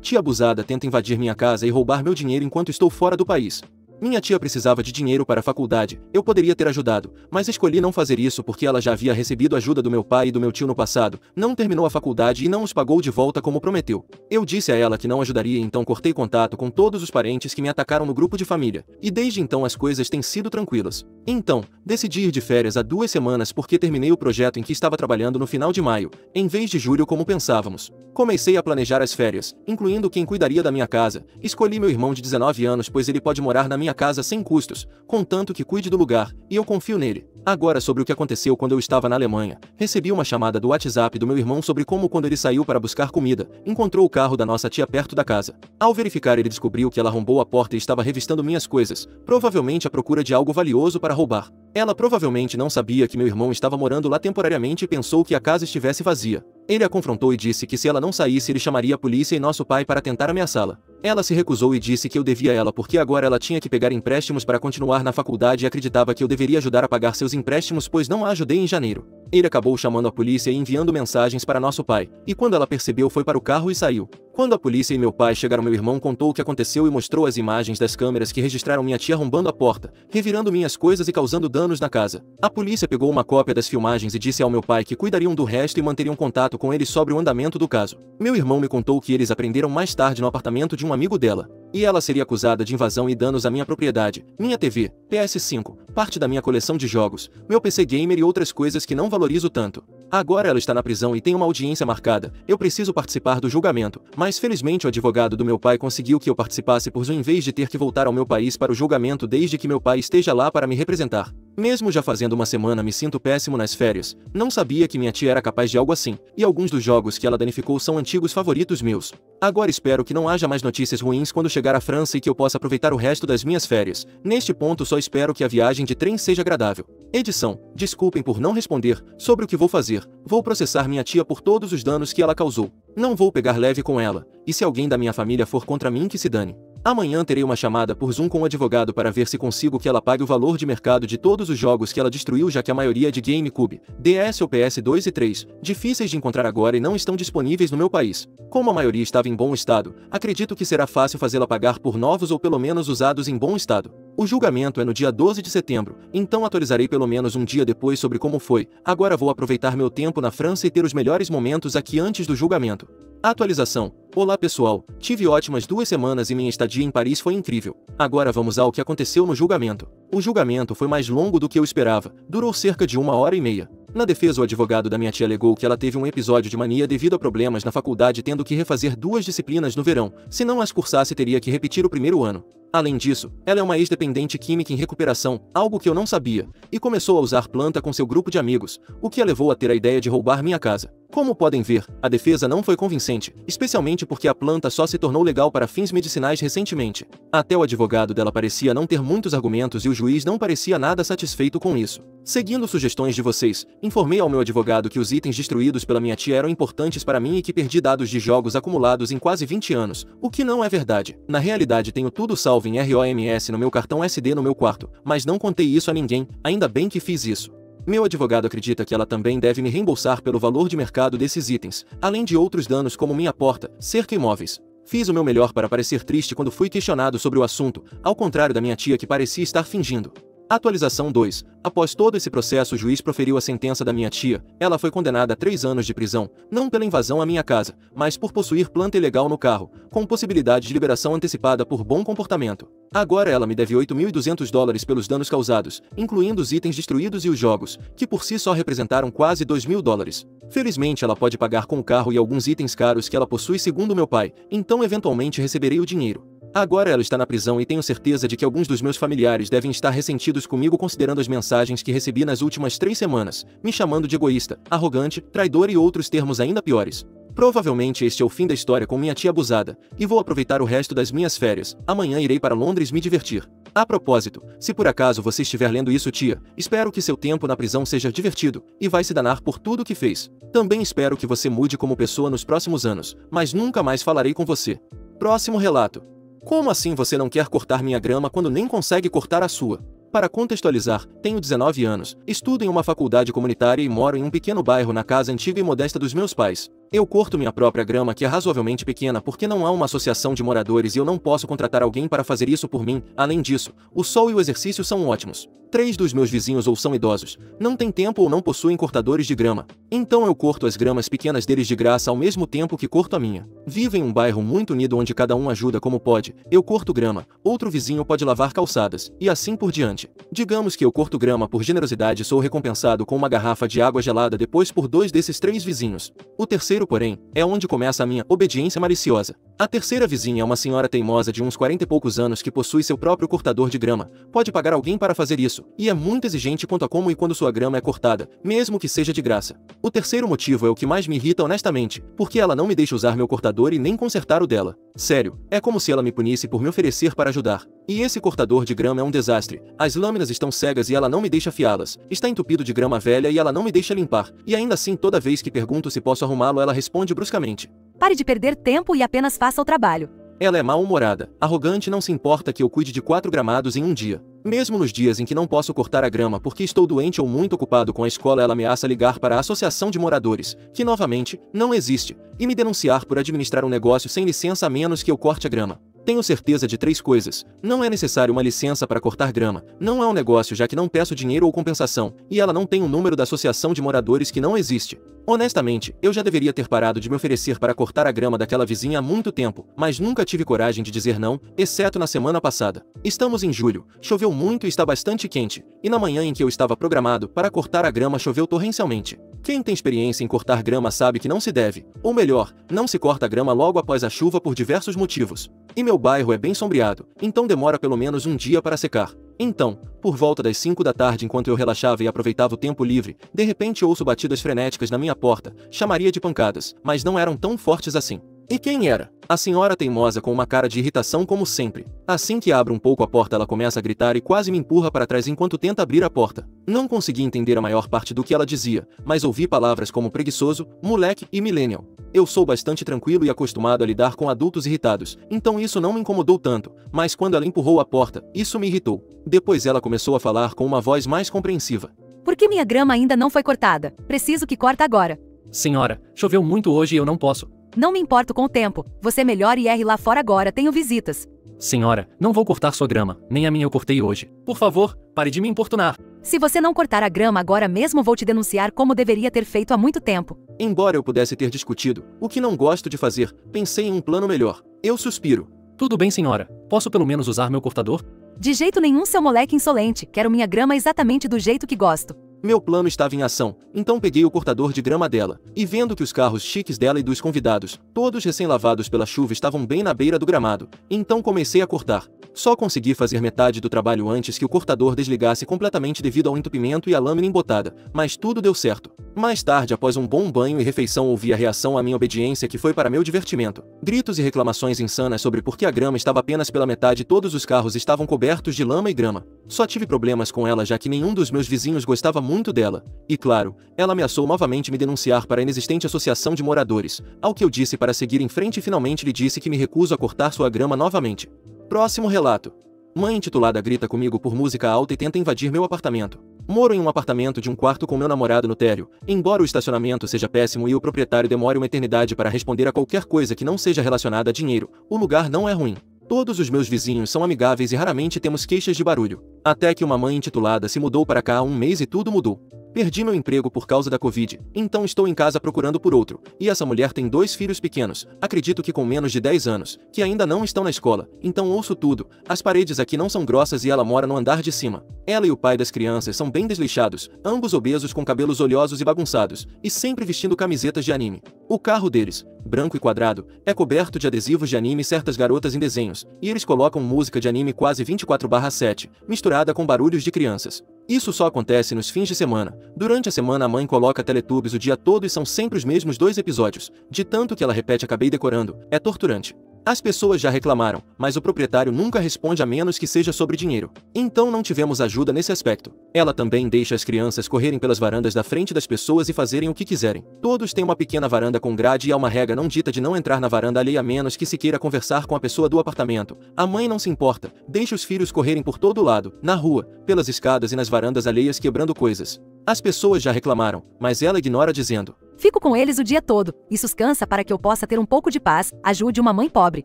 Tia abusada tenta invadir minha casa e roubar meu dinheiro enquanto estou fora do país. Minha tia precisava de dinheiro para a faculdade, eu poderia ter ajudado, mas escolhi não fazer isso porque ela já havia recebido ajuda do meu pai e do meu tio no passado, não terminou a faculdade e não os pagou de volta como prometeu. Eu disse a ela que não ajudaria e então cortei contato com todos os parentes que me atacaram no grupo de família, e desde então as coisas têm sido tranquilas. Então, decidi ir de férias há 2 semanas porque terminei o projeto em que estava trabalhando no final de maio, em vez de julho como pensávamos. Comecei a planejar as férias, incluindo quem cuidaria da minha casa. Escolhi meu irmão de 19 anos pois ele pode morar na minha casa sem custos, contanto que cuide do lugar, e eu confio nele. Agora sobre o que aconteceu quando eu estava na Alemanha. Recebi uma chamada do WhatsApp do meu irmão sobre como quando ele saiu para buscar comida, encontrou o carro da nossa tia perto da casa. Ao verificar ele descobriu que ela arrombou a porta e estava revistando minhas coisas, provavelmente à procura de algo valioso para roubar. Ela provavelmente não sabia que meu irmão estava morando lá temporariamente e pensou que a casa estivesse vazia. Ele a confrontou e disse que se ela não saísse ele chamaria a polícia e nosso pai para tentar ameaçá-la. Ela se recusou e disse que eu devia a ela porque agora ela tinha que pegar empréstimos para continuar na faculdade e acreditava que eu deveria ajudar a pagar seus empréstimos pois não a ajudei em janeiro. Ele acabou chamando a polícia e enviando mensagens para nosso pai, e quando ela percebeu foi para o carro e saiu. Quando a polícia e meu pai chegaram meu irmão contou o que aconteceu e mostrou as imagens das câmeras que registraram minha tia arrombando a porta, revirando minhas coisas e causando danos na casa. A polícia pegou uma cópia das filmagens e disse ao meu pai que cuidariam do resto e manteriam contato com ele sobre o andamento do caso. Meu irmão me contou que eles aprenderam mais tarde no apartamento de um amigo dela. E ela seria acusada de invasão e danos à minha propriedade, minha TV, PS5, parte da minha coleção de jogos, meu PC gamer e outras coisas que não valorizo tanto. Agora ela está na prisão e tem uma audiência marcada, eu preciso participar do julgamento, mas felizmente o advogado do meu pai conseguiu que eu participasse por Zoom em vez de ter que voltar ao meu país para o julgamento desde que meu pai esteja lá para me representar. Mesmo já fazendo uma semana me sinto péssimo nas férias, não sabia que minha tia era capaz de algo assim, e alguns dos jogos que ela danificou são antigos favoritos meus. Agora espero que não haja mais notícias ruins quando chegar à França e que eu possa aproveitar o resto das minhas férias. Neste ponto só espero que a viagem de trem seja agradável. Edição, desculpem por não responder sobre o que vou fazer, vou processar minha tia por todos os danos que ela causou. Não vou pegar leve com ela, e se alguém da minha família for contra mim que se dane. Amanhã terei uma chamada por Zoom com o advogado para ver se consigo que ela pague o valor de mercado de todos os jogos que ela destruiu já que a maioria é de GameCube, DS ou PS2 e 3, difíceis de encontrar agora e não estão disponíveis no meu país. Como a maioria estava em bom estado, acredito que será fácil fazê-la pagar por novos ou pelo menos usados em bom estado. O julgamento é no dia 12 de setembro, então atualizarei pelo menos um dia depois sobre como foi. Agora vou aproveitar meu tempo na França e ter os melhores momentos aqui antes do julgamento. Atualização. Olá pessoal, tive ótimas 2 semanas e minha estadia em Paris foi incrível. Agora vamos ao que aconteceu no julgamento. O julgamento foi mais longo do que eu esperava, durou cerca de 1h30. Na defesa o advogado da minha tia alegou que ela teve um episódio de mania devido a problemas na faculdade tendo que refazer 2 disciplinas no verão, se não as cursasse teria que repetir o primeiro ano. Além disso, ela é uma ex-dependente química em recuperação, algo que eu não sabia, e começou a usar planta com seu grupo de amigos, o que a levou a ter a ideia de roubar minha casa. Como podem ver, a defesa não foi convincente, especialmente porque a planta só se tornou legal para fins medicinais recentemente. Até o advogado dela parecia não ter muitos argumentos e o juiz não parecia nada satisfeito com isso. Seguindo sugestões de vocês, informei ao meu advogado que os itens destruídos pela minha tia eram importantes para mim e que perdi dados de jogos acumulados em quase 20 anos, o que não é verdade. Na realidade tenho tudo salvo em ROMS no meu cartão SD no meu quarto, mas não contei isso a ninguém, ainda bem que fiz isso. Meu advogado acredita que ela também deve me reembolsar pelo valor de mercado desses itens, além de outros danos como minha porta, cerca e móveis. Fiz o meu melhor para parecer triste quando fui questionado sobre o assunto, ao contrário da minha tia que parecia estar fingindo. Atualização 2. Após todo esse processo o juiz proferiu a sentença da minha tia. Ela foi condenada a 3 anos de prisão, não pela invasão à minha casa, mas por possuir planta ilegal no carro, com possibilidade de liberação antecipada por bom comportamento. Agora ela me deve $8.200 pelos danos causados, incluindo os itens destruídos e os jogos, que por si só representaram quase $2.000. Felizmente ela pode pagar com o carro e alguns itens caros que ela possui segundo meu pai, então eventualmente receberei o dinheiro. Agora ela está na prisão e tenho certeza de que alguns dos meus familiares devem estar ressentidos comigo considerando as mensagens que recebi nas últimas 3 semanas, me chamando de egoísta, arrogante, traidor e outros termos ainda piores. Provavelmente este é o fim da história com minha tia abusada, e vou aproveitar o resto das minhas férias. Amanhã irei para Londres me divertir. A propósito, se por acaso você estiver lendo isso tia, espero que seu tempo na prisão seja divertido, e vai se danar por tudo o que fez. Também espero que você mude como pessoa nos próximos anos, mas nunca mais falarei com você. Próximo relato. Como assim você não quer cortar minha grama quando nem consegue cortar a sua? Para contextualizar, tenho 19 anos, estudo em uma faculdade comunitária e moro em um pequeno bairro na casa antiga e modesta dos meus pais. Eu corto minha própria grama, que é razoavelmente pequena, porque não há uma associação de moradores e eu não posso contratar alguém para fazer isso por mim. Além disso, o sol e o exercício são ótimos. 3 dos meus vizinhos ou são idosos, não têm tempo ou não possuem cortadores de grama. Então eu corto as gramas pequenas deles de graça ao mesmo tempo que corto a minha. Vivo em um bairro muito unido onde cada um ajuda como pode. Eu corto grama, outro vizinho pode lavar calçadas, e assim por diante. Digamos que eu corto grama por generosidade e sou recompensado com uma garrafa de água gelada depois por 2 desses 3 vizinhos. O terceiro, porém, é onde começa a minha obediência maliciosa. A terceira vizinha é uma senhora teimosa de uns 40 e poucos anos que possui seu próprio cortador de grama. Pode pagar alguém para fazer isso, e é muito exigente quanto a como e quando sua grama é cortada, mesmo que seja de graça. O terceiro motivo é o que mais me irrita honestamente, porque ela não me deixa usar meu cortador e nem consertar o dela. Sério, é como se ela me punisse por me oferecer para ajudar. E esse cortador de grama é um desastre. As lâminas estão cegas e ela não me deixa afiá-las. Está entupido de grama velha e ela não me deixa limpar. E ainda assim, toda vez que pergunto se posso arrumá-lo, ela responde bruscamente: Pare de perder tempo e apenas faça o trabalho. Ela é mal-humorada, arrogante e não se importa que eu cuide de 4 gramados em um dia. Mesmo nos dias em que não posso cortar a grama porque estou doente ou muito ocupado com a escola, ela ameaça ligar para a associação de moradores, que novamente, não existe, e me denunciar por administrar um negócio sem licença a menos que eu corte a grama. Tenho certeza de 3 coisas. Não é necessário uma licença para cortar grama, não é um negócio já que não peço dinheiro ou compensação, e ela não tem o número da associação de moradores que não existe. Honestamente, eu já deveria ter parado de me oferecer para cortar a grama daquela vizinha há muito tempo, mas nunca tive coragem de dizer não, exceto na semana passada. Estamos em julho, choveu muito e está bastante quente, e na manhã em que eu estava programado para cortar a grama choveu torrencialmente. Quem tem experiência em cortar grama sabe que não se deve, ou melhor, não se corta grama logo após a chuva por diversos motivos. E meu bairro é bem sombreado, então demora pelo menos um dia para secar. Então, por volta das 5 da tarde, enquanto eu relaxava e aproveitava o tempo livre, de repente ouço batidas frenéticas na minha porta. Chamaria de pancadas, mas não eram tão fortes assim. E quem era? A senhora teimosa com uma cara de irritação como sempre. Assim que abro um pouco a porta, ela começa a gritar e quase me empurra para trás enquanto tenta abrir a porta. Não consegui entender a maior parte do que ela dizia, mas ouvi palavras como preguiçoso, moleque e millennial. Eu sou bastante tranquilo e acostumado a lidar com adultos irritados, então isso não me incomodou tanto, mas quando ela empurrou a porta, isso me irritou. Depois ela começou a falar com uma voz mais compreensiva. Por que minha grama ainda não foi cortada? Preciso que corta agora. Senhora, choveu muito hoje e eu não posso. Não me importo com o tempo, você melhore e erre lá fora agora, tenho visitas. Senhora, não vou cortar sua grama, nem a minha eu cortei hoje. Por favor, pare de me importunar. Se você não cortar a grama agora mesmo, vou te denunciar como deveria ter feito há muito tempo. Embora eu pudesse ter discutido, o que não gosto de fazer, pensei em um plano melhor. Eu suspiro. Tudo bem, senhora. Posso pelo menos usar meu cortador? De jeito nenhum, seu moleque insolente, quero minha grama exatamente do jeito que gosto. Meu plano estava em ação, então peguei o cortador de grama dela, e vendo que os carros chiques dela e dos convidados, todos recém-lavados pela chuva, estavam bem na beira do gramado, então comecei a cortar. Só consegui fazer metade do trabalho antes que o cortador desligasse completamente devido ao entupimento e à lâmina embotada, mas tudo deu certo. Mais tarde, após um bom banho e refeição, ouvi a reação à minha obediência, que foi para meu divertimento. Gritos e reclamações insanas sobre por que a grama estava apenas pela metade e todos os carros estavam cobertos de lama e grama. Só tive problemas com ela já que nenhum dos meus vizinhos gostava muito dela. E claro, ela ameaçou novamente me denunciar para a inexistente associação de moradores, ao que eu disse para seguir em frente e finalmente lhe disse que me recuso a cortar sua grama novamente. Próximo relato. Mãe intitulada grita comigo por música alta e tenta invadir meu apartamento. Moro em um apartamento de um quarto com meu namorado no térreo. Embora o estacionamento seja péssimo e o proprietário demore uma eternidade para responder a qualquer coisa que não seja relacionada a dinheiro, o lugar não é ruim. Todos os meus vizinhos são amigáveis e raramente temos queixas de barulho. Até que uma mãe intitulada se mudou para cá há um mês e tudo mudou. Perdi meu emprego por causa da Covid, então estou em casa procurando por outro. E essa mulher tem 2 filhos pequenos, acredito que com menos de 10 anos, que ainda não estão na escola, então ouço tudo. As paredes aqui não são grossas e ela mora no andar de cima. Ela e o pai das crianças são bem desleixados, ambos obesos com cabelos oleosos e bagunçados, e sempre vestindo camisetas de anime. O carro deles, branco e quadrado, é coberto de adesivos de anime e certas garotas em desenhos, e eles colocam música de anime quase 24/7, misturada com barulhos de crianças. Isso só acontece nos fins de semana. Durante a semana a mãe coloca Teletubbies o dia todo e são sempre os mesmos 2 episódios. De tanto que ela repete acabei decorando, é torturante. As pessoas já reclamaram, mas o proprietário nunca responde a menos que seja sobre dinheiro. Então não tivemos ajuda nesse aspecto. Ela também deixa as crianças correrem pelas varandas da frente das pessoas e fazerem o que quiserem. Todos têm uma pequena varanda com grade e há uma regra não dita de não entrar na varanda alheia a menos que se queira conversar com a pessoa do apartamento. A mãe não se importa, deixa os filhos correrem por todo lado, na rua, pelas escadas e nas varandas alheias quebrando coisas. As pessoas já reclamaram, mas ela ignora dizendo: Fico com eles o dia todo. Isso os cansa para que eu possa ter um pouco de paz, ajude uma mãe pobre.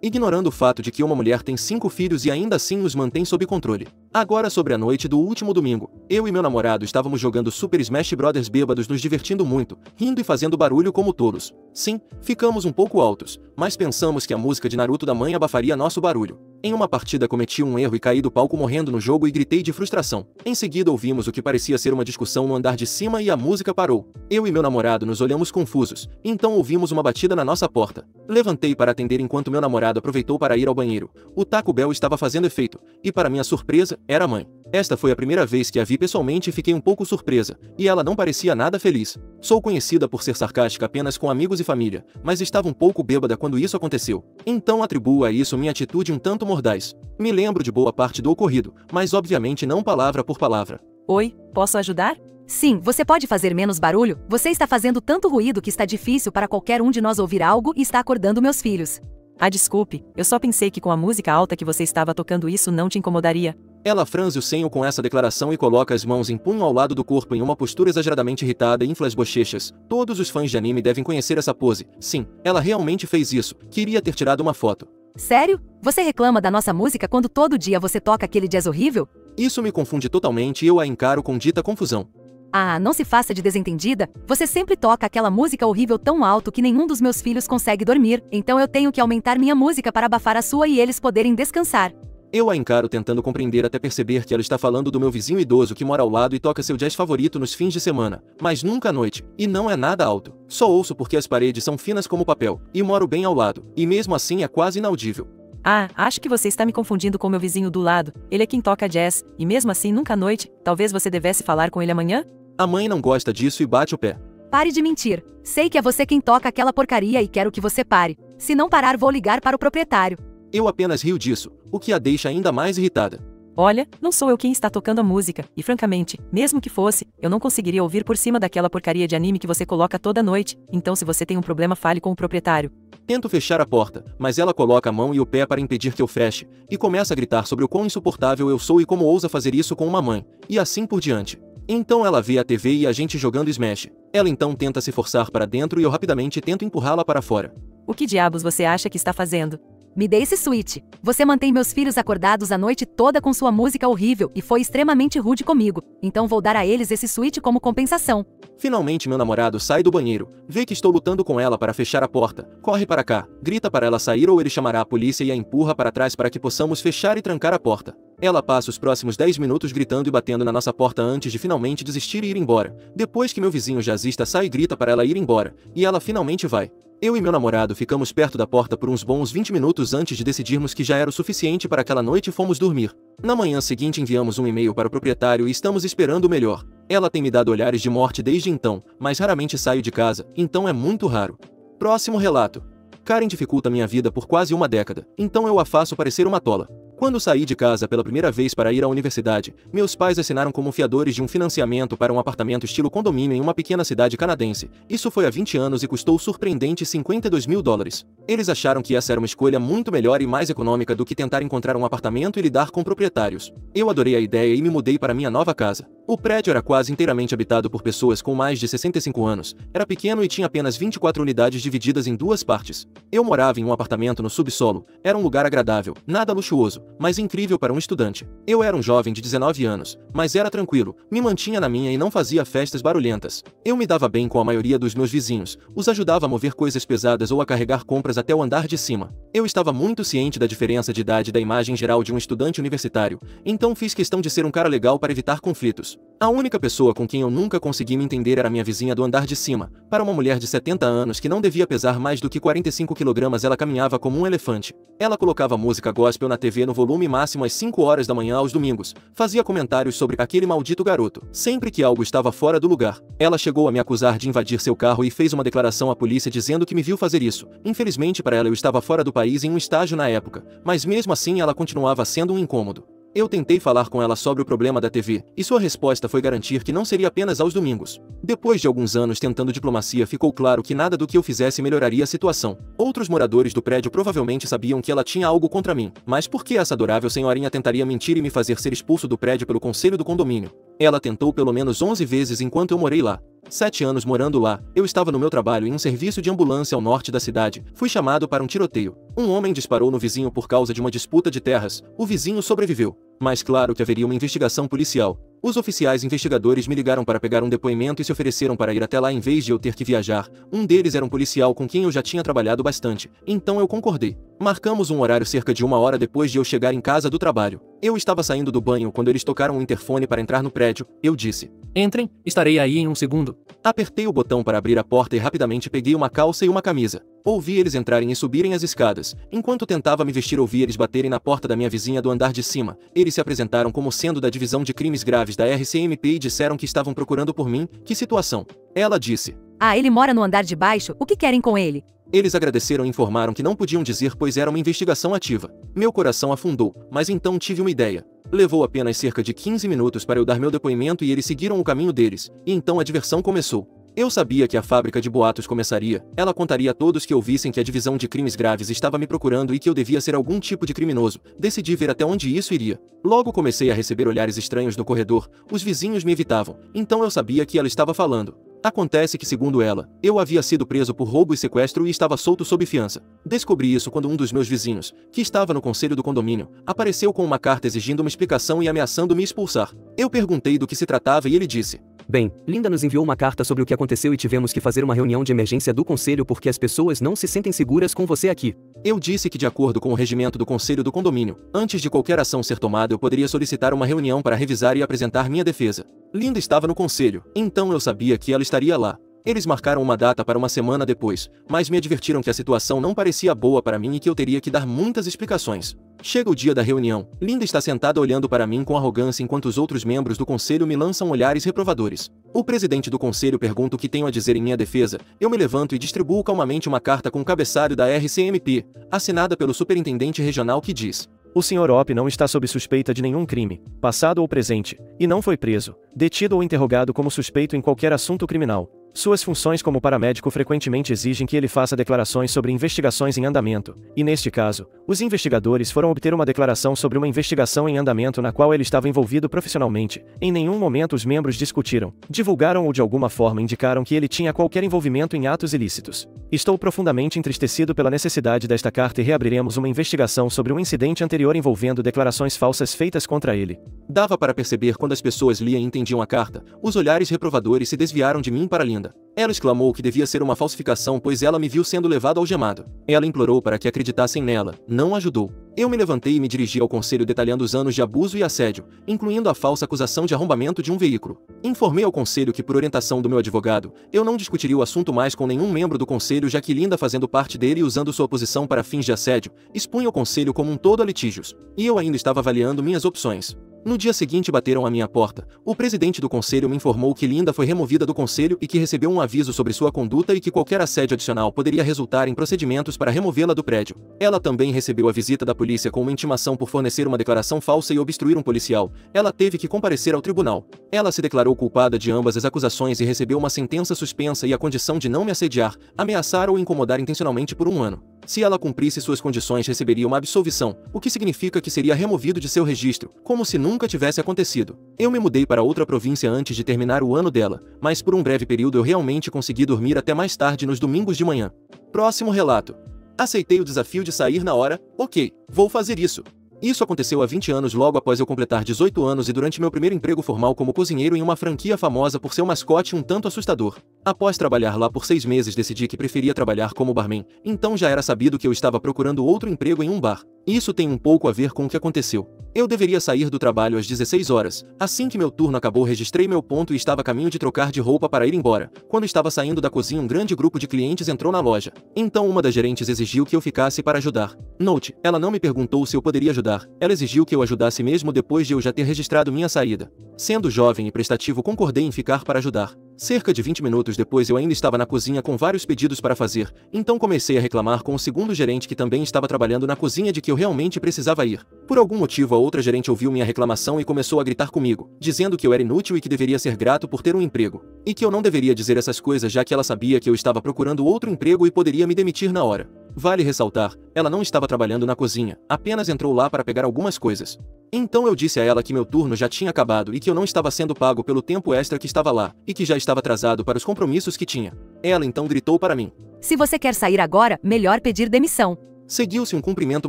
Ignorando o fato de que uma mulher tem 5 filhos e ainda assim os mantém sob controle. Agora sobre a noite do último domingo, eu e meu namorado estávamos jogando Super Smash Bros. Bêbados, nos divertindo muito, rindo e fazendo barulho como tolos. Sim, ficamos um pouco altos, mas pensamos que a música de Naruto da mãe abafaria nosso barulho. Em uma partida cometi um erro e caí do palco morrendo no jogo e gritei de frustração. Em seguida ouvimos o que parecia ser uma discussão no andar de cima e a música parou. Eu e meu namorado nos olhamos confusos, então ouvimos uma batida na nossa porta. Levantei para atender enquanto meu namorado aproveitou para ir ao banheiro. O Taco Bell estava fazendo efeito, e para minha surpresa, era a mãe. Esta foi a primeira vez que a vi pessoalmente e fiquei um pouco surpresa, e ela não parecia nada feliz. Sou conhecida por ser sarcástica apenas com amigos e família, mas estava um pouco bêbada quando isso aconteceu. Então atribuo a isso minha atitude um tanto mordaz. Me lembro de boa parte do ocorrido, mas obviamente não palavra por palavra. Oi, posso ajudar? Sim, você pode fazer menos barulho? Você está fazendo tanto ruído que está difícil para qualquer um de nós ouvir algo e está acordando meus filhos. Ah, desculpe, eu só pensei que com a música alta que você estava tocando isso não te incomodaria. Ela franze o senho com essa declaração e coloca as mãos em punho ao lado do corpo em uma postura exageradamente irritada e infla as bochechas. Todos os fãs de anime devem conhecer essa pose. Sim, ela realmente fez isso. Queria ter tirado uma foto. Sério? Você reclama da nossa música quando todo dia você toca aquele jazz horrível? Isso me confunde totalmente e eu a encaro com dita confusão. Ah, não se faça de desentendida. Você sempre toca aquela música horrível tão alto que nenhum dos meus filhos consegue dormir, então eu tenho que aumentar minha música para abafar a sua e eles poderem descansar. Eu a encaro tentando compreender até perceber que ela está falando do meu vizinho idoso que mora ao lado e toca seu jazz favorito nos fins de semana, mas nunca à noite, e não é nada alto. Só ouço porque as paredes são finas como papel, e moro bem ao lado, e mesmo assim é quase inaudível. Ah, acho que você está me confundindo com meu vizinho do lado. Ele é quem toca jazz, e mesmo assim nunca à noite. Talvez você devesse falar com ele amanhã? A mãe não gosta disso e bate o pé. Pare de mentir. Sei que é você quem toca aquela porcaria e quero que você pare. Se não parar, vou ligar para o proprietário. Eu apenas rio disso, o que a deixa ainda mais irritada. Olha, não sou eu quem está tocando a música, e francamente, mesmo que fosse, eu não conseguiria ouvir por cima daquela porcaria de anime que você coloca toda noite, então se você tem um problema fale com o proprietário. Tento fechar a porta, mas ela coloca a mão e o pé para impedir que eu feche, e começa a gritar sobre o quão insuportável eu sou e como ousa fazer isso com uma mãe, e assim por diante. Então ela vê a TV e a gente jogando Smash. Ela então tenta se forçar para dentro e eu rapidamente tento empurrá-la para fora. O que diabos você acha que está fazendo? Me dê esse switch. Você mantém meus filhos acordados a noite toda com sua música horrível e foi extremamente rude comigo, então vou dar a eles esse switch como compensação. Finalmente meu namorado sai do banheiro, vê que estou lutando com ela para fechar a porta, corre para cá, grita para ela sair ou ele chamará a polícia e a empurra para trás para que possamos fechar e trancar a porta. Ela passa os próximos 10 minutos gritando e batendo na nossa porta antes de finalmente desistir e ir embora. Depois que meu vizinho jazzista sai e grita para ela ir embora, e ela finalmente vai. Eu e meu namorado ficamos perto da porta por uns bons 20 minutos antes de decidirmos que já era o suficiente para aquela noite e fomos dormir. Na manhã seguinte enviamos um e-mail para o proprietário e estamos esperando o melhor. Ela tem me dado olhares de morte desde então, mas raramente saio de casa, então é muito raro. Próximo relato. Karen dificulta minha vida por quase uma década, então eu a faço parecer uma tola. Quando saí de casa pela primeira vez para ir à universidade, meus pais assinaram como fiadores de um financiamento para um apartamento estilo condomínio em uma pequena cidade canadense. Isso foi há 20 anos e custou surpreendentes $52.000. Eles acharam que essa era uma escolha muito melhor e mais econômica do que tentar encontrar um apartamento e lidar com proprietários. Eu adorei a ideia e me mudei para minha nova casa. O prédio era quase inteiramente habitado por pessoas com mais de 65 anos, era pequeno e tinha apenas 24 unidades divididas em 2 partes. Eu morava em um apartamento no subsolo, era um lugar agradável, nada luxuoso, mas incrível para um estudante. Eu era um jovem de 19 anos, mas era tranquilo, me mantinha na minha e não fazia festas barulhentas. Eu me dava bem com a maioria dos meus vizinhos, os ajudava a mover coisas pesadas ou a carregar compras até o andar de cima. Eu estava muito ciente da diferença de idade e da imagem geral de um estudante universitário, então fiz questão de ser um cara legal para evitar conflitos. A única pessoa com quem eu nunca consegui me entender era minha vizinha do andar de cima. Para uma mulher de 70 anos que não devia pesar mais do que 45 kg, ela caminhava como um elefante. Ela colocava música gospel na TV no volume máximo às 5 horas da manhã aos domingos. Fazia comentários sobre aquele maldito garoto, sempre que algo estava fora do lugar. Ela chegou a me acusar de invadir seu carro e fez uma declaração à polícia dizendo que me viu fazer isso. Infelizmente para ela eu estava fora do país em um estágio na época, mas mesmo assim ela continuava sendo um incômodo. Eu tentei falar com ela sobre o problema da TV, e sua resposta foi garantir que não seria apenas aos domingos. Depois de alguns anos tentando diplomacia, ficou claro que nada do que eu fizesse melhoraria a situação. Outros moradores do prédio provavelmente sabiam que ela tinha algo contra mim, mas por que essa adorável senhorinha tentaria mentir e me fazer ser expulso do prédio pelo conselho do condomínio? Ela tentou pelo menos 11 vezes enquanto eu morei lá. 7 anos morando lá, eu estava no meu trabalho em um serviço de ambulância ao norte da cidade. Fui chamado para um tiroteio. Um homem disparou no vizinho por causa de uma disputa de terras. O vizinho sobreviveu. Mas claro que haveria uma investigação policial. Os oficiais investigadores me ligaram para pegar um depoimento e se ofereceram para ir até lá em vez de eu ter que viajar. Um deles era um policial com quem eu já tinha trabalhado bastante, então eu concordei. Marcamos um horário cerca de 1 hora depois de eu chegar em casa do trabalho. Eu estava saindo do banho quando eles tocaram o interfone para entrar no prédio. Eu disse: Entrem, estarei aí em um segundo. Apertei o botão para abrir a porta e rapidamente peguei uma calça e uma camisa. Ouvi eles entrarem e subirem as escadas. Enquanto tentava me vestir, ouvi eles baterem na porta da minha vizinha do andar de cima. Eles se apresentaram como sendo da divisão de crimes graves da RCMP e disseram que estavam procurando por mim. Que situação? Ela disse: Ah, ele mora no andar de baixo, o que querem com ele? Eles agradeceram e informaram que não podiam dizer pois era uma investigação ativa. Meu coração afundou, mas então tive uma ideia. Levou apenas cerca de 15 minutos para eu dar meu depoimento e eles seguiram o caminho deles, e então a diversão começou. Eu sabia que a fábrica de boatos começaria. Ela contaria a todos que ouvissem que a divisão de crimes graves estava me procurando e que eu devia ser algum tipo de criminoso. Decidi ver até onde isso iria. Logo comecei a receber olhares estranhos no corredor. Os vizinhos me evitavam, então eu sabia que ela estava falando. Acontece que, segundo ela, eu havia sido preso por roubo e sequestro e estava solto sob fiança. Descobri isso quando um dos meus vizinhos, que estava no conselho do condomínio, apareceu com uma carta exigindo uma explicação e ameaçando me expulsar. Eu perguntei do que se tratava e ele disse: Bem, Linda nos enviou uma carta sobre o que aconteceu e tivemos que fazer uma reunião de emergência do conselho porque as pessoas não se sentem seguras com você aqui. Eu disse que, de acordo com o regimento do conselho do condomínio, antes de qualquer ação ser tomada eu poderia solicitar uma reunião para revisar e apresentar minha defesa. Linda estava no conselho, então eu sabia que ela estaria lá. Eles marcaram uma data para uma semana depois, mas me advertiram que a situação não parecia boa para mim e que eu teria que dar muitas explicações. Chega o dia da reunião. Linda está sentada olhando para mim com arrogância enquanto os outros membros do conselho me lançam olhares reprovadores. O presidente do conselho pergunta o que tenho a dizer em minha defesa. Eu me levanto e distribuo calmamente uma carta com o cabeçalho da RCMP, assinada pelo superintendente regional, que diz: O Sr. Op não está sob suspeita de nenhum crime, passado ou presente, e não foi preso, detido ou interrogado como suspeito em qualquer assunto criminal. Suas funções como paramédico frequentemente exigem que ele faça declarações sobre investigações em andamento, e neste caso, os investigadores foram obter uma declaração sobre uma investigação em andamento na qual ele estava envolvido profissionalmente. Em nenhum momento os membros discutiram, divulgaram ou de alguma forma indicaram que ele tinha qualquer envolvimento em atos ilícitos. Estou profundamente entristecido pela necessidade desta carta e reabriremos uma investigação sobre um incidente anterior envolvendo declarações falsas feitas contra ele. Dava para perceber quando as pessoas liam e entendiam a carta. Os olhares reprovadores se desviaram de mim para Linda. Ela exclamou que devia ser uma falsificação pois ela me viu sendo levado algemado. Ela implorou para que acreditassem nela, não ajudou. Eu me levantei e me dirigi ao conselho detalhando os anos de abuso e assédio, incluindo a falsa acusação de arrombamento de um veículo. Informei ao conselho que, por orientação do meu advogado, eu não discutiria o assunto mais com nenhum membro do conselho, já que Linda, fazendo parte dele e usando sua posição para fins de assédio, expunha o conselho como um todo a litígios. E eu ainda estava avaliando minhas opções. No dia seguinte bateram à minha porta. O presidente do conselho me informou que Linda foi removida do conselho e que recebeu um aviso sobre sua conduta e que qualquer assédio adicional poderia resultar em procedimentos para removê-la do prédio. Ela também recebeu a visita da polícia com uma intimação por fornecer uma declaração falsa e obstruir um policial. Ela teve que comparecer ao tribunal. Ela se declarou culpada de ambas as acusações e recebeu uma sentença suspensa e a condição de não me assediar, ameaçar ou incomodar intencionalmente por 1 ano. Se ela cumprisse suas condições, receberia uma absolvição, o que significa que seria removido de seu registro, como se nunca tivesse acontecido. Eu me mudei para outra província antes de terminar o ano dela, mas por um breve período eu realmente consegui dormir até mais tarde nos domingos de manhã. Próximo relato. Aceitei o desafio de sair na hora. Ok, vou fazer isso. Isso aconteceu há 20 anos logo após eu completar 18 anos e durante meu primeiro emprego formal como cozinheiro em uma franquia famosa por seu mascote um tanto assustador. Após trabalhar lá por 6 meses decidi que preferia trabalhar como barman, então já era sabido que eu estava procurando outro emprego em um bar. Isso tem um pouco a ver com o que aconteceu. Eu deveria sair do trabalho às 16 horas. Assim que meu turno acabou, registrei meu ponto e estava a caminho de trocar de roupa para ir embora. Quando estava saindo da cozinha, um grande grupo de clientes entrou na loja. Então uma das gerentes exigiu que eu ficasse para ajudar. Note, ela não me perguntou se eu poderia ajudar. Ela exigiu que eu ajudasse mesmo depois de eu já ter registrado minha saída. Sendo jovem e prestativo, concordei em ficar para ajudar. Cerca de 20 minutos depois eu ainda estava na cozinha com vários pedidos para fazer, então comecei a reclamar com o segundo gerente que também estava trabalhando na cozinha de que eu realmente precisava ir. Por algum motivo a outra gerente ouviu minha reclamação e começou a gritar comigo, dizendo que eu era inútil e que deveria ser grato por ter um emprego. E que eu não deveria dizer essas coisas já que ela sabia que eu estava procurando outro emprego e poderia me demitir na hora. Vale ressaltar, ela não estava trabalhando na cozinha, apenas entrou lá para pegar algumas coisas. Então eu disse a ela que meu turno já tinha acabado e que eu não estava sendo pago pelo tempo extra que estava lá, e que já estava atrasado para os compromissos que tinha. Ela então gritou para mim: Se você quer sair agora, melhor pedir demissão. Seguiu-se um cumprimento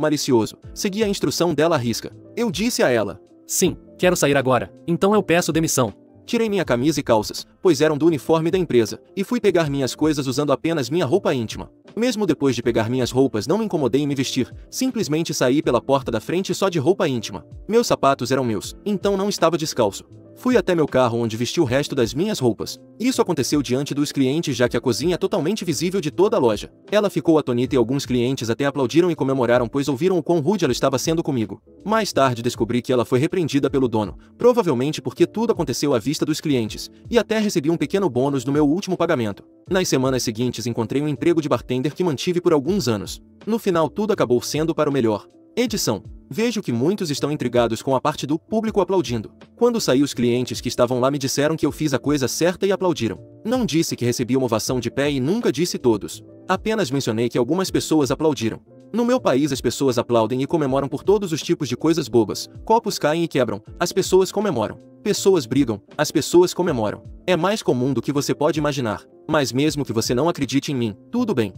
malicioso. Segui a instrução dela à risca. Eu disse a ela: Sim, quero sair agora, então eu peço demissão. Tirei minha camisa e calças, pois eram do uniforme da empresa, e fui pegar minhas coisas usando apenas minha roupa íntima. Mesmo depois de pegar minhas roupas, não me incomodei em me vestir, simplesmente saí pela porta da frente só de roupa íntima. Meus sapatos eram meus, então não estava descalço. Fui até meu carro onde vesti o resto das minhas roupas. Isso aconteceu diante dos clientes, já que a cozinha é totalmente visível de toda a loja. Ela ficou atonita e alguns clientes até aplaudiram e comemoraram, pois ouviram o quão rude ela estava sendo comigo. Mais tarde descobri que ela foi repreendida pelo dono, provavelmente porque tudo aconteceu à vista dos clientes, e até recebi um pequeno bônus no meu último pagamento. Nas semanas seguintes encontrei um emprego de bartender que mantive por alguns anos. No final tudo acabou sendo para o melhor. Edição. Vejo que muitos estão intrigados com a parte do público aplaudindo. Quando saí, os clientes que estavam lá me disseram que eu fiz a coisa certa e aplaudiram. Não disse que recebi uma ovação de pé e nunca disse todos. Apenas mencionei que algumas pessoas aplaudiram. No meu país as pessoas aplaudem e comemoram por todos os tipos de coisas bobas. Copos caem e quebram, as pessoas comemoram. Pessoas brigam, as pessoas comemoram. É mais comum do que você pode imaginar. Mas mesmo que você não acredite em mim, tudo bem.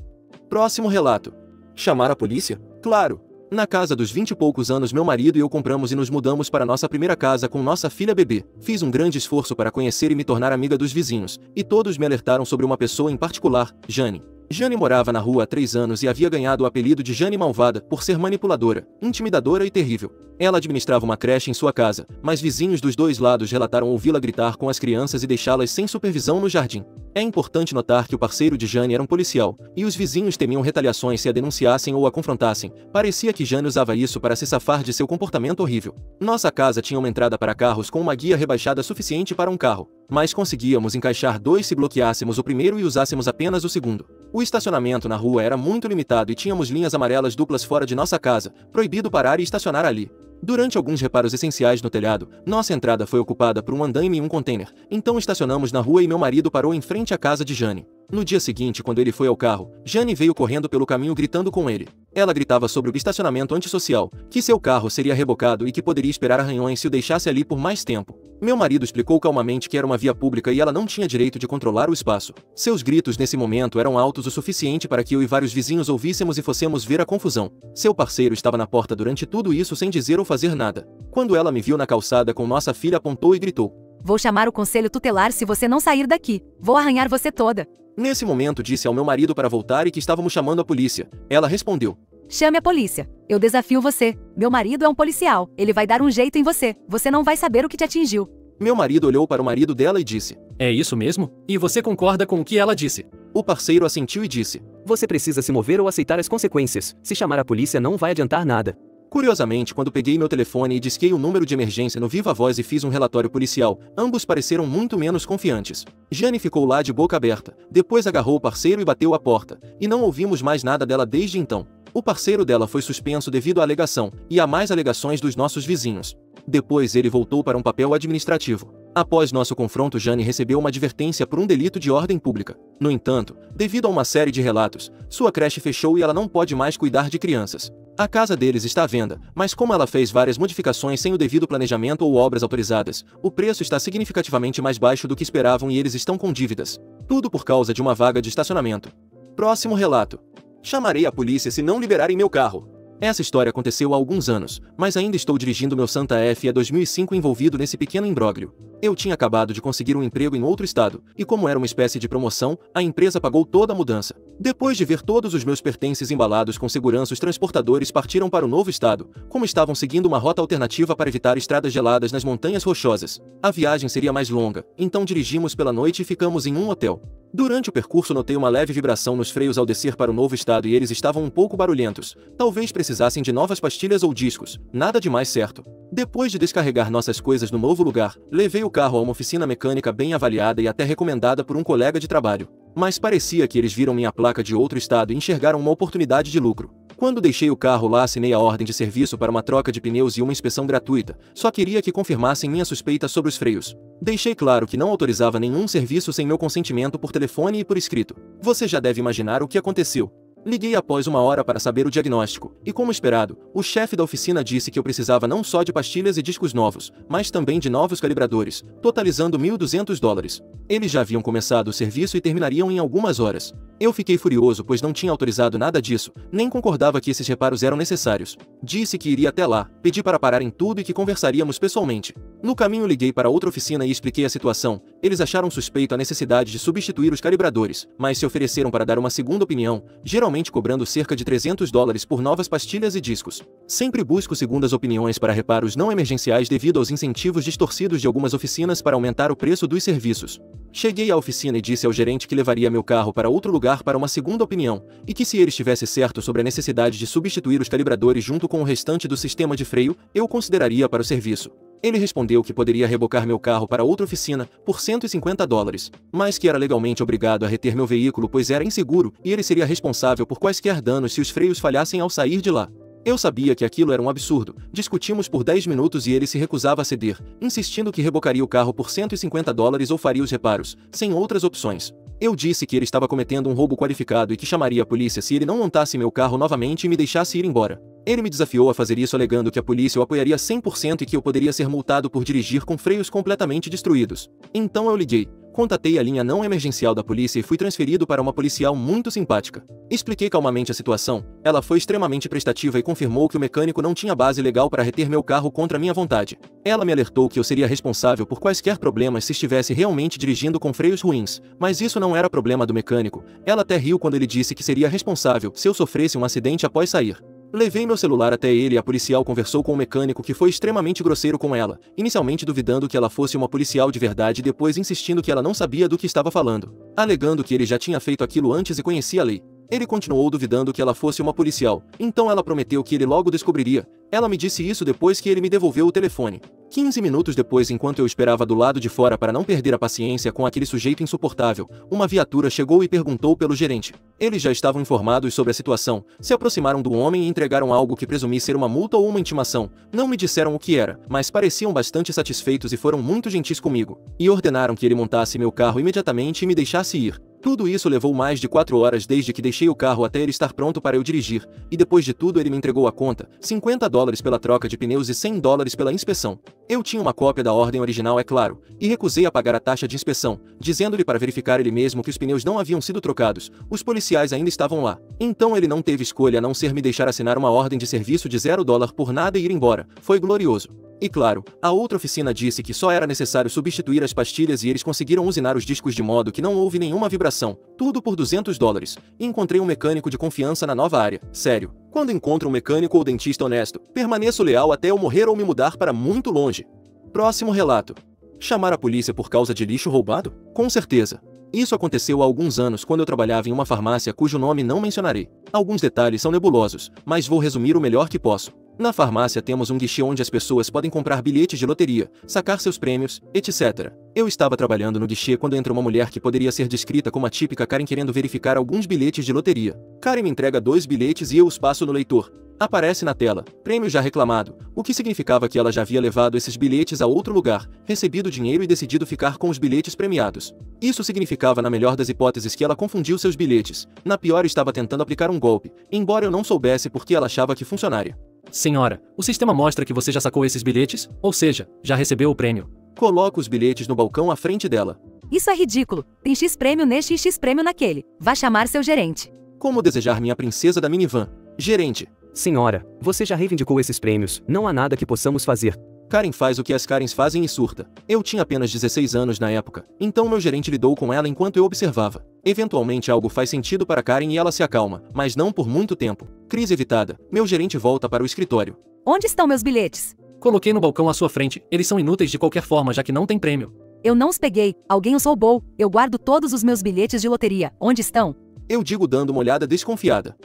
Próximo relato. Chamar a polícia? Claro. Na casa dos 20 e poucos anos, meu marido e eu compramos e nos mudamos para nossa primeira casa com nossa filha bebê. Fiz um grande esforço para conhecer e me tornar amiga dos vizinhos, e todos me alertaram sobre uma pessoa em particular, Jane. Jane morava na rua há 3 anos e havia ganhado o apelido de Jane Malvada por ser manipuladora, intimidadora e terrível. Ela administrava uma creche em sua casa, mas vizinhos dos dois lados relataram ouvi-la gritar com as crianças e deixá-las sem supervisão no jardim. É importante notar que o parceiro de Jane era um policial, e os vizinhos temiam retaliações se a denunciassem ou a confrontassem. Parecia que Jane usava isso para se safar de seu comportamento horrível. Nossa casa tinha uma entrada para carros com uma guia rebaixada suficiente para um carro, mas conseguíamos encaixar 2 se bloqueássemos o primeiro e usássemos apenas o segundo. O estacionamento na rua era muito limitado e tínhamos linhas amarelas duplas fora de nossa casa, proibido parar e estacionar ali. Durante alguns reparos essenciais no telhado, nossa entrada foi ocupada por um andaime e um container, então estacionamos na rua e meu marido parou em frente à casa de Jane. No dia seguinte, quando ele foi ao carro, Jane veio correndo pelo caminho gritando com ele. Ela gritava sobre o estacionamento antissocial, que seu carro seria rebocado e que poderia esperar arranhões se o deixasse ali por mais tempo. Meu marido explicou calmamente que era uma via pública e ela não tinha direito de controlar o espaço. Seus gritos nesse momento eram altos o suficiente para que eu e vários vizinhos ouvíssemos e fossemos ver a confusão. Seu parceiro estava na porta durante tudo isso sem dizer ou fazer nada. Quando ela me viu na calçada com nossa filha, apontou e gritou: Vou chamar o conselho tutelar se você não sair daqui. Vou arranhar você toda. Nesse momento disse ao meu marido para voltar e que estávamos chamando a polícia. Ela respondeu: Chame a polícia. Eu desafio você. Meu marido é um policial. Ele vai dar um jeito em você. Você não vai saber o que te atingiu. Meu marido olhou para o marido dela e disse: É isso mesmo? E você concorda com o que ela disse? O parceiro assentiu e disse: Você precisa se mover ou aceitar as consequências. Se chamar a polícia não vai adiantar nada. Curiosamente, quando peguei meu telefone e disquei o número de emergência no Viva Voz e fiz um relatório policial, ambos pareceram muito menos confiantes. Jane ficou lá de boca aberta, depois agarrou o parceiro e bateu a porta, e não ouvimos mais nada dela desde então. O parceiro dela foi suspenso devido à alegação, e a mais alegações dos nossos vizinhos. Depois ele voltou para um papel administrativo. Após nosso confronto, Jane recebeu uma advertência por um delito de ordem pública. No entanto, devido a uma série de relatos, sua creche fechou e ela não pode mais cuidar de crianças. A casa deles está à venda, mas como ela fez várias modificações sem o devido planejamento ou obras autorizadas, o preço está significativamente mais baixo do que esperavam e eles estão com dívidas. Tudo por causa de uma vaga de estacionamento. Próximo relato. Chamarei a polícia se não liberarem meu carro. Essa história aconteceu há alguns anos, mas ainda estou dirigindo meu Santa Fe 2005 envolvido nesse pequeno imbróglio. Eu tinha acabado de conseguir um emprego em outro estado, e como era uma espécie de promoção, a empresa pagou toda a mudança. Depois de ver todos os meus pertences embalados com segurança, os transportadores partiram para o novo estado, como estavam seguindo uma rota alternativa para evitar estradas geladas nas montanhas rochosas. A viagem seria mais longa, então dirigimos pela noite e ficamos em um hotel. Durante o percurso notei uma leve vibração nos freios ao descer para o novo estado e eles estavam um pouco barulhentos. Talvez precisassem de novas pastilhas ou discos, nada de mais certo. Depois de descarregar nossas coisas no novo lugar, levei o carro a uma oficina mecânica bem avaliada e até recomendada por um colega de trabalho. Mas parecia que eles viram minha placa de outro estado e enxergaram uma oportunidade de lucro. Quando deixei o carro lá, assinei a ordem de serviço para uma troca de pneus e uma inspeção gratuita. Só queria que confirmassem minha suspeita sobre os freios. Deixei claro que não autorizava nenhum serviço sem meu consentimento por telefone e por escrito. Você já deve imaginar o que aconteceu. Liguei após 1 hora para saber o diagnóstico, e como esperado, o chefe da oficina disse que eu precisava não só de pastilhas e discos novos, mas também de novos calibradores, totalizando $1.200. Eles já haviam começado o serviço e terminariam em algumas horas. Eu fiquei furioso pois não tinha autorizado nada disso, nem concordava que esses reparos eram necessários. Disse que iria até lá, pedi para pararem tudo e que conversaríamos pessoalmente. No caminho liguei para outra oficina e expliquei a situação. Eles acharam suspeito a necessidade de substituir os calibradores, mas se ofereceram para dar uma segunda opinião, geralmente cobrando cerca de $300 por novas pastilhas e discos. Sempre busco segundas opiniões para reparos não emergenciais devido aos incentivos distorcidos de algumas oficinas para aumentar o preço dos serviços. Cheguei à oficina e disse ao gerente que levaria meu carro para outro lugar para uma segunda opinião, e que se ele estivesse certo sobre a necessidade de substituir os calibradores junto com o restante do sistema de freio, eu consideraria para o serviço. Ele respondeu que poderia rebocar meu carro para outra oficina por $150, mas que era legalmente obrigado a reter meu veículo pois era inseguro e ele seria responsável por quaisquer danos se os freios falhassem ao sair de lá. Eu sabia que aquilo era um absurdo, discutimos por 10 minutos e ele se recusava a ceder, insistindo que rebocaria o carro por $150 ou faria os reparos, sem outras opções. Eu disse que ele estava cometendo um roubo qualificado e que chamaria a polícia se ele não montasse meu carro novamente e me deixasse ir embora. Ele me desafiou a fazer isso alegando que a polícia o apoiaria 100% e que eu poderia ser multado por dirigir com freios completamente destruídos. Então eu liguei. Contatei a linha não emergencial da polícia e fui transferido para uma policial muito simpática. Expliquei calmamente a situação, ela foi extremamente prestativa e confirmou que o mecânico não tinha base legal para reter meu carro contra minha vontade. Ela me alertou que eu seria responsável por quaisquer problemas se estivesse realmente dirigindo com freios ruins, mas isso não era problema do mecânico. Ela até riu quando ele disse que seria responsável se eu sofresse um acidente após sair. Levei meu celular até ele e a policial conversou com o mecânico que foi extremamente grosseiro com ela, inicialmente duvidando que ela fosse uma policial de verdade e depois insistindo que ela não sabia do que estava falando, alegando que ele já tinha feito aquilo antes e conhecia a lei. Ele continuou duvidando que ela fosse uma policial, então ela prometeu que ele logo descobriria. Ela me disse isso depois que ele me devolveu o telefone. 15 minutos depois, enquanto eu esperava do lado de fora para não perder a paciência com aquele sujeito insuportável, uma viatura chegou e perguntou pelo gerente. Eles já estavam informados sobre a situação, se aproximaram do homem e entregaram algo que presumi ser uma multa ou uma intimação. Não me disseram o que era, mas pareciam bastante satisfeitos e foram muito gentis comigo. E ordenaram que ele montasse meu carro imediatamente e me deixasse ir. Tudo isso levou mais de 4 horas desde que deixei o carro até ele estar pronto para eu dirigir, e depois de tudo ele me entregou a conta, $50 pela troca de pneus e $100 pela inspeção. Eu tinha uma cópia da ordem original, é claro, e recusei a pagar a taxa de inspeção, dizendo-lhe para verificar ele mesmo que os pneus não haviam sido trocados, os policiais ainda estavam lá. Então ele não teve escolha a não ser me deixar assinar uma ordem de serviço de $0 por nada e ir embora. Foi glorioso. E claro, a outra oficina disse que só era necessário substituir as pastilhas e eles conseguiram usinar os discos de modo que não houve nenhuma vibração, tudo por $200. E encontrei um mecânico de confiança na nova área. Sério, quando encontro um mecânico ou dentista honesto, permaneço leal até eu morrer ou me mudar para muito longe. Próximo relato. Chamar a polícia por causa de lixo roubado? Com certeza. Isso aconteceu há alguns anos quando eu trabalhava em uma farmácia cujo nome não mencionarei. Alguns detalhes são nebulosos, mas vou resumir o melhor que posso. Na farmácia temos um guichê onde as pessoas podem comprar bilhetes de loteria, sacar seus prêmios, etc. Eu estava trabalhando no guichê quando entra uma mulher que poderia ser descrita como a típica Karen querendo verificar alguns bilhetes de loteria. Karen me entrega 2 bilhetes e eu os passo no leitor. Aparece na tela, prêmio já reclamado, o que significava que ela já havia levado esses bilhetes a outro lugar, recebido dinheiro e decidido ficar com os bilhetes premiados. Isso significava na melhor das hipóteses que ela confundiu seus bilhetes, na pior estava tentando aplicar um golpe, embora eu não soubesse porque ela achava que funcionaria. Senhora, o sistema mostra que você já sacou esses bilhetes, ou seja, já recebeu o prêmio. Coloco os bilhetes no balcão à frente dela. Isso é ridículo. Tem X prêmio neste e X prêmio naquele. Vá chamar seu gerente. Como desejar minha princesa da minivan? Gerente. Senhora, você já reivindicou esses prêmios, não há nada que possamos fazer. Karen faz o que as Karens fazem e surta. Eu tinha apenas 16 anos na época, então meu gerente lidou com ela enquanto eu observava. Eventualmente algo faz sentido para Karen e ela se acalma, mas não por muito tempo. Crise evitada. Meu gerente volta para o escritório. Onde estão meus bilhetes? Coloquei no balcão à sua frente, eles são inúteis de qualquer forma já que não tem prêmio. Eu não os peguei, alguém os roubou. Eu guardo todos os meus bilhetes de loteria. Onde estão? Eu digo dando uma olhada desconfiada.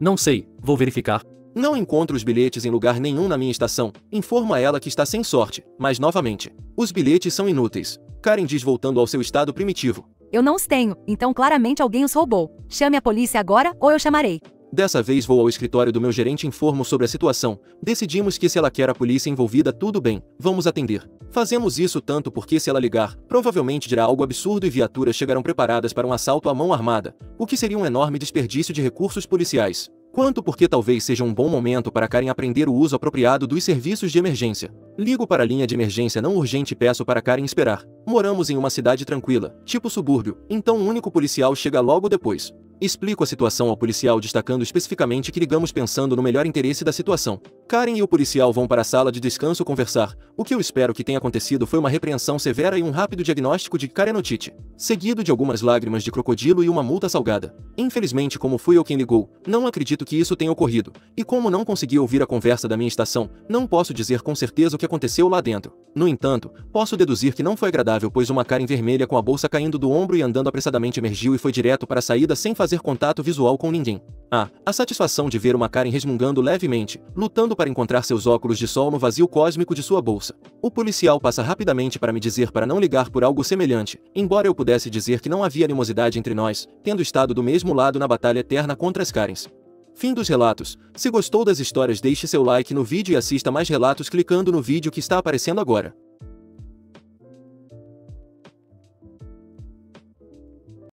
Não sei, vou verificar. Não encontro os bilhetes em lugar nenhum na minha estação. Informo a ela que está sem sorte, mas novamente, os bilhetes são inúteis. Karen diz voltando ao seu estado primitivo. Eu não os tenho, então claramente alguém os roubou. Chame a polícia agora ou eu chamarei. Dessa vez vou ao escritório do meu gerente e informo sobre a situação. Decidimos que se ela quer a polícia envolvida, tudo bem, vamos atender. Fazemos isso tanto porque se ela ligar, provavelmente dirá algo absurdo e viaturas chegarão preparadas para um assalto à mão armada, o que seria um enorme desperdício de recursos policiais. Quanto porque talvez seja um bom momento para Karen aprender o uso apropriado dos serviços de emergência. Ligo para a linha de emergência não urgente e peço para Karen esperar. Moramos em uma cidade tranquila, tipo subúrbio, então um único policial chega logo depois. Explico a situação ao policial destacando especificamente que ligamos pensando no melhor interesse da situação. Karen e o policial vão para a sala de descanso conversar. O que eu espero que tenha acontecido foi uma repreensão severa e um rápido diagnóstico de carenotite, seguido de algumas lágrimas de crocodilo e uma multa salgada. Infelizmente, como fui eu quem ligou, não acredito que isso tenha ocorrido, e como não consegui ouvir a conversa da minha estação, não posso dizer com certeza o que aconteceu lá dentro. No entanto, posso deduzir que não foi agradável, pois uma Karen vermelha com a bolsa caindo do ombro e andando apressadamente emergiu e foi direto para a saída sem fazer contato visual com ninguém. A satisfação de ver uma Karen resmungando levemente, lutando para encontrar seus óculos de sol no vazio cósmico de sua bolsa. O policial passa rapidamente para me dizer para não ligar por algo semelhante, embora eu pudesse dizer que não havia animosidade entre nós, tendo estado do mesmo lado na batalha eterna contra as Karens. Fim dos relatos. Se gostou das histórias, deixe seu like no vídeo e assista mais relatos clicando no vídeo que está aparecendo agora.